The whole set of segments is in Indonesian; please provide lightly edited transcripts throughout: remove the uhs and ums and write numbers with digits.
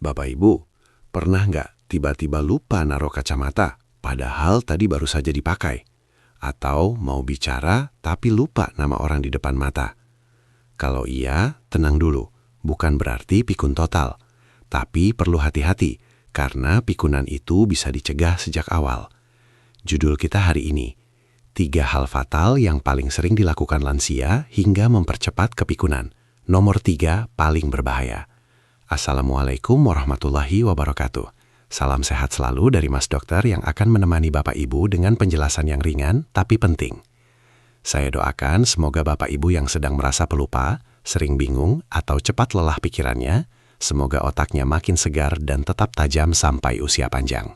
Bapak Ibu, pernah nggak tiba-tiba lupa naruh kacamata, padahal tadi baru saja dipakai? Atau mau bicara tapi lupa nama orang di depan mata? Kalau iya, tenang dulu. Bukan berarti pikun total. Tapi perlu hati-hati, karena pikunan itu bisa dicegah sejak awal. Judul kita hari ini, 3 hal fatal yang paling sering dilakukan lansia hingga mempercepat kepikunan. Nomor 3 paling berbahaya. Assalamualaikum warahmatullahi wabarakatuh. Salam sehat selalu dari Mas Dokter yang akan menemani Bapak Ibu dengan penjelasan yang ringan tapi penting. Saya doakan semoga Bapak Ibu yang sedang merasa pelupa, sering bingung, atau cepat lelah pikirannya, semoga otaknya makin segar dan tetap tajam sampai usia panjang.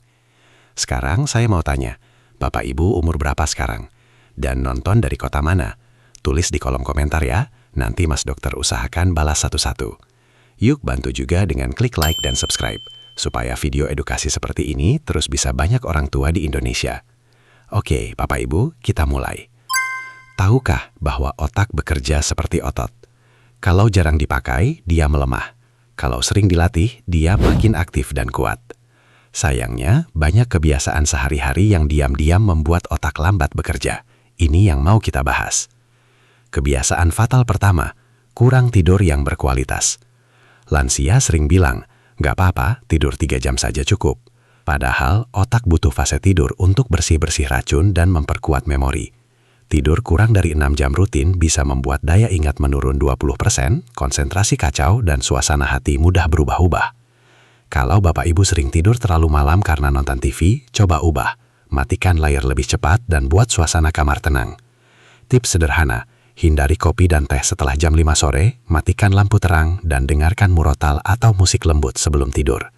Sekarang saya mau tanya, Bapak Ibu umur berapa sekarang? Dan nonton dari kota mana? Tulis di kolom komentar ya, nanti Mas Dokter usahakan balas satu-satu. Yuk bantu juga dengan klik like dan subscribe, supaya video edukasi seperti ini terus bisa banyak orang tua di Indonesia. Oke, Bapak Ibu, kita mulai. Tahukah bahwa otak bekerja seperti otot? Kalau jarang dipakai, dia melemah. Kalau sering dilatih, dia makin aktif dan kuat. Sayangnya, banyak kebiasaan sehari-hari yang diam-diam membuat otak lambat bekerja. Ini yang mau kita bahas. Kebiasaan fatal pertama, kurang tidur yang berkualitas. Lansia sering bilang, nggak apa-apa, tidur 3 jam saja cukup. Padahal otak butuh fase tidur untuk bersih-bersih racun dan memperkuat memori. Tidur kurang dari 6 jam rutin bisa membuat daya ingat menurun 20%, konsentrasi kacau, dan suasana hati mudah berubah-ubah. Kalau Bapak Ibu sering tidur terlalu malam karena nonton TV, coba ubah. Matikan layar lebih cepat dan buat suasana kamar tenang. Tips sederhana, hindari kopi dan teh setelah jam 5 sore, matikan lampu terang, dan dengarkan murotal atau musik lembut sebelum tidur.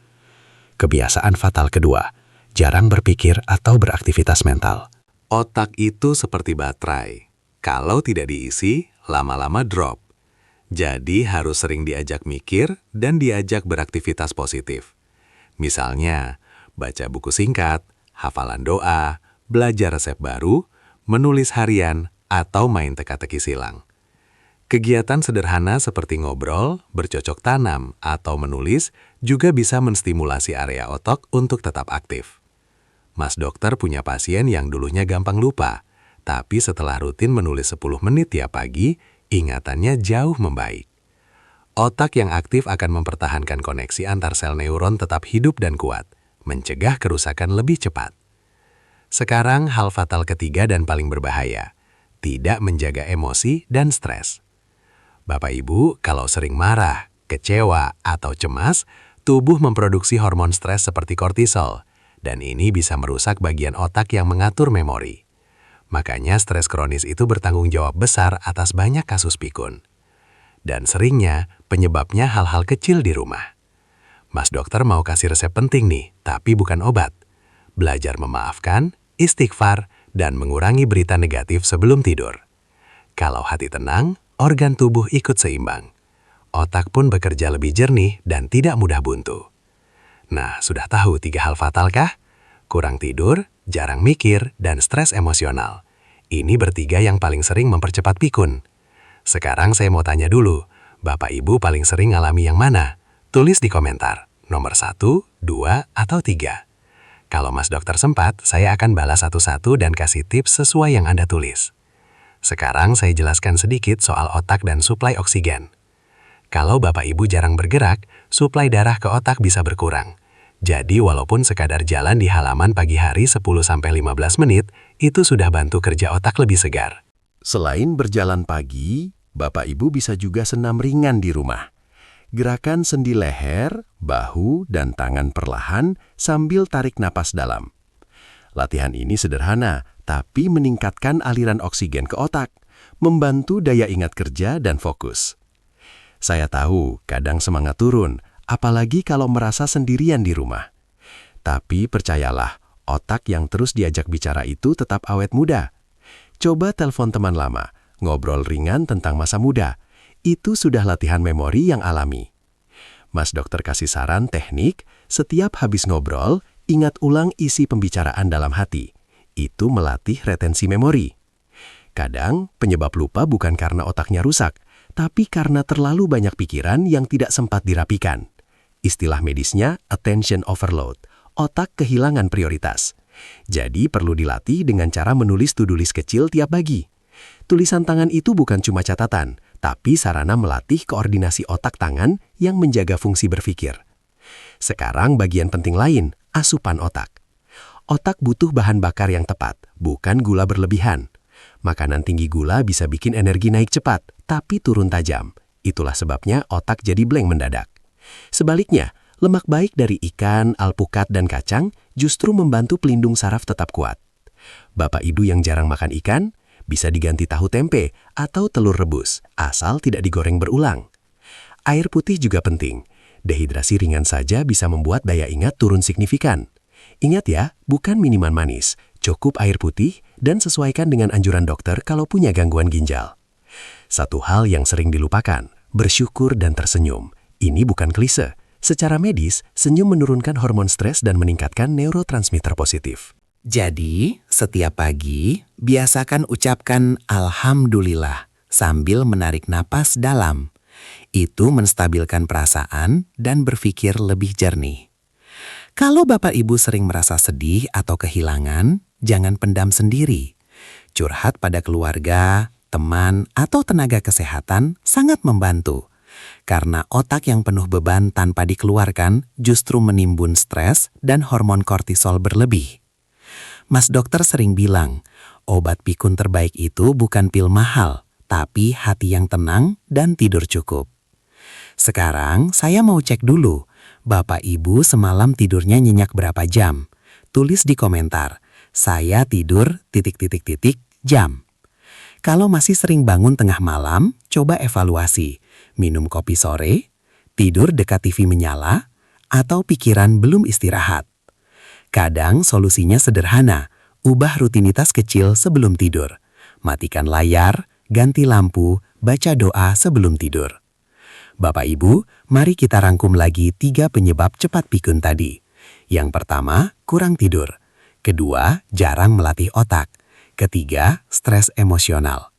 Kebiasaan fatal kedua, jarang berpikir atau beraktivitas mental. Otak itu seperti baterai. Kalau tidak diisi, lama-lama drop. Jadi harus sering diajak mikir dan diajak beraktivitas positif. Misalnya, baca buku singkat, hafalan doa, belajar resep baru, menulis harian, atau main teka-teki silang. Kegiatan sederhana seperti ngobrol, bercocok tanam, atau menulis juga bisa menstimulasi area otak untuk tetap aktif. Mas Dokter punya pasien yang dulunya gampang lupa, tapi setelah rutin menulis 10 menit tiap pagi, ingatannya jauh membaik. Otak yang aktif akan mempertahankan koneksi antar sel neuron tetap hidup dan kuat, mencegah kerusakan lebih cepat. Sekarang hal fatal ketiga dan paling berbahaya, tidak menjaga emosi dan stres. Bapak Ibu, kalau sering marah, kecewa, atau cemas, tubuh memproduksi hormon stres seperti kortisol, dan ini bisa merusak bagian otak yang mengatur memori. Makanya stres kronis itu bertanggung jawab besar atas banyak kasus pikun. Dan seringnya, penyebabnya hal-hal kecil di rumah. Mas Dokter mau kasih resep penting nih, tapi bukan obat. Belajar memaafkan, istighfar, dan mengurangi berita negatif sebelum tidur. Kalau hati tenang, organ tubuh ikut seimbang. Otak pun bekerja lebih jernih dan tidak mudah buntu. Nah, sudah tahu 3 hal fatal kah? Kurang tidur, jarang mikir, dan stres emosional. Ini bertiga yang paling sering mempercepat pikun. Sekarang saya mau tanya dulu, Bapak Ibu paling sering alami yang mana? Tulis di komentar, nomor 1, 2, atau 3. Kalau Mas Dokter sempat, saya akan balas satu-satu dan kasih tips sesuai yang Anda tulis. Sekarang saya jelaskan sedikit soal otak dan suplai oksigen. Kalau Bapak Ibu jarang bergerak, suplai darah ke otak bisa berkurang. Jadi walaupun sekadar jalan di halaman pagi hari 10-15 menit, itu sudah bantu kerja otak lebih segar. Selain berjalan pagi, Bapak Ibu bisa juga senam ringan di rumah. Gerakan sendi leher, bahu, dan tangan perlahan sambil tarik napas dalam. Latihan ini sederhana, tapi meningkatkan aliran oksigen ke otak, membantu daya ingat kerja dan fokus. Saya tahu kadang semangat turun, apalagi kalau merasa sendirian di rumah. Tapi percayalah, otak yang terus diajak bicara itu tetap awet muda. Coba telepon teman lama, ngobrol ringan tentang masa muda. Itu sudah latihan memori yang alami. Mas Dokter kasih saran teknik, setiap habis ngobrol, ingat ulang isi pembicaraan dalam hati. Itu melatih retensi memori. Kadang, penyebab lupa bukan karena otaknya rusak, tapi karena terlalu banyak pikiran yang tidak sempat dirapikan. Istilah medisnya attention overload, otak kehilangan prioritas. Jadi perlu dilatih dengan cara menulis to-do list kecil tiap pagi. Tulisan tangan itu bukan cuma catatan, tapi sarana melatih koordinasi otak tangan yang menjaga fungsi berpikir. Sekarang bagian penting lain, asupan otak. Otak butuh bahan bakar yang tepat, bukan gula berlebihan. Makanan tinggi gula bisa bikin energi naik cepat, tapi turun tajam. Itulah sebabnya otak jadi blank mendadak. Sebaliknya, lemak baik dari ikan, alpukat, dan kacang justru membantu pelindung saraf tetap kuat. Bapak ibu yang jarang makan ikan, bisa diganti tahu tempe atau telur rebus, asal tidak digoreng berulang. Air putih juga penting. Dehidrasi ringan saja bisa membuat daya ingat turun signifikan. Ingat ya, bukan minuman manis, cukup air putih dan sesuaikan dengan anjuran dokter kalau punya gangguan ginjal. Satu hal yang sering dilupakan, bersyukur dan tersenyum. Ini bukan klise. Secara medis, senyum menurunkan hormon stres dan meningkatkan neurotransmitter positif. Jadi, setiap pagi, biasakan ucapkan Alhamdulillah sambil menarik napas dalam. Itu menstabilkan perasaan dan berpikir lebih jernih. Kalau Bapak Ibu sering merasa sedih atau kehilangan, jangan pendam sendiri. Curhat pada keluarga, teman, atau tenaga kesehatan sangat membantu. Karena otak yang penuh beban tanpa dikeluarkan justru menimbun stres dan hormon kortisol berlebih. Mas dokter sering bilang, obat pikun terbaik itu bukan pil mahal, tapi hati yang tenang dan tidur cukup. Sekarang saya mau cek dulu, Bapak Ibu semalam tidurnya nyenyak berapa jam? Tulis di komentar, saya tidur ... jam. Kalau masih sering bangun tengah malam, coba evaluasi. Minum kopi sore, tidur dekat TV menyala, atau pikiran belum istirahat. Kadang solusinya sederhana, ubah rutinitas kecil sebelum tidur. Matikan layar, ganti lampu, baca doa sebelum tidur. Bapak Ibu, mari kita rangkum lagi 3 penyebab cepat pikun tadi. Yang pertama, kurang tidur. Kedua, jarang melatih otak. Ketiga, stres emosional.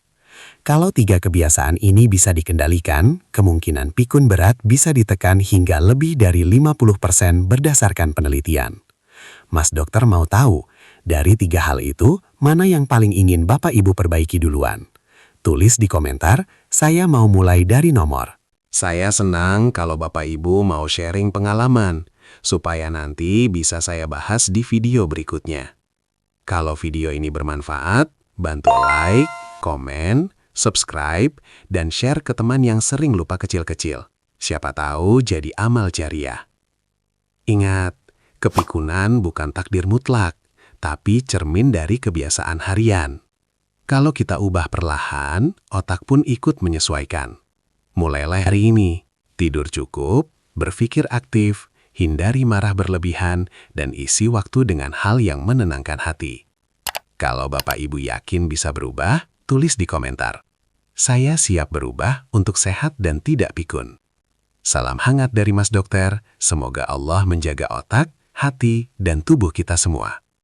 Kalau 3 kebiasaan ini bisa dikendalikan, kemungkinan pikun berat bisa ditekan hingga lebih dari 50% berdasarkan penelitian. Mas dokter mau tahu, dari 3 hal itu, mana yang paling ingin Bapak Ibu perbaiki duluan? Tulis di komentar, saya mau mulai dari nomor. Saya senang kalau Bapak Ibu mau sharing pengalaman, supaya nanti bisa saya bahas di video berikutnya. Kalau video ini bermanfaat, bantu like, komen, subscribe, dan share ke teman yang sering lupa kecil-kecil. Siapa tahu jadi amal jariah. Ingat, kepikunan bukan takdir mutlak, tapi cermin dari kebiasaan harian. Kalau kita ubah perlahan, otak pun ikut menyesuaikan. Mulailah hari ini, tidur cukup, berpikir aktif, hindari marah berlebihan, dan isi waktu dengan hal yang menenangkan hati. Kalau Bapak Ibu yakin bisa berubah, tulis di komentar. Saya siap berubah untuk sehat dan tidak pikun. Salam hangat dari Mas Dokter, semoga Allah menjaga otak, hati, dan tubuh kita semua.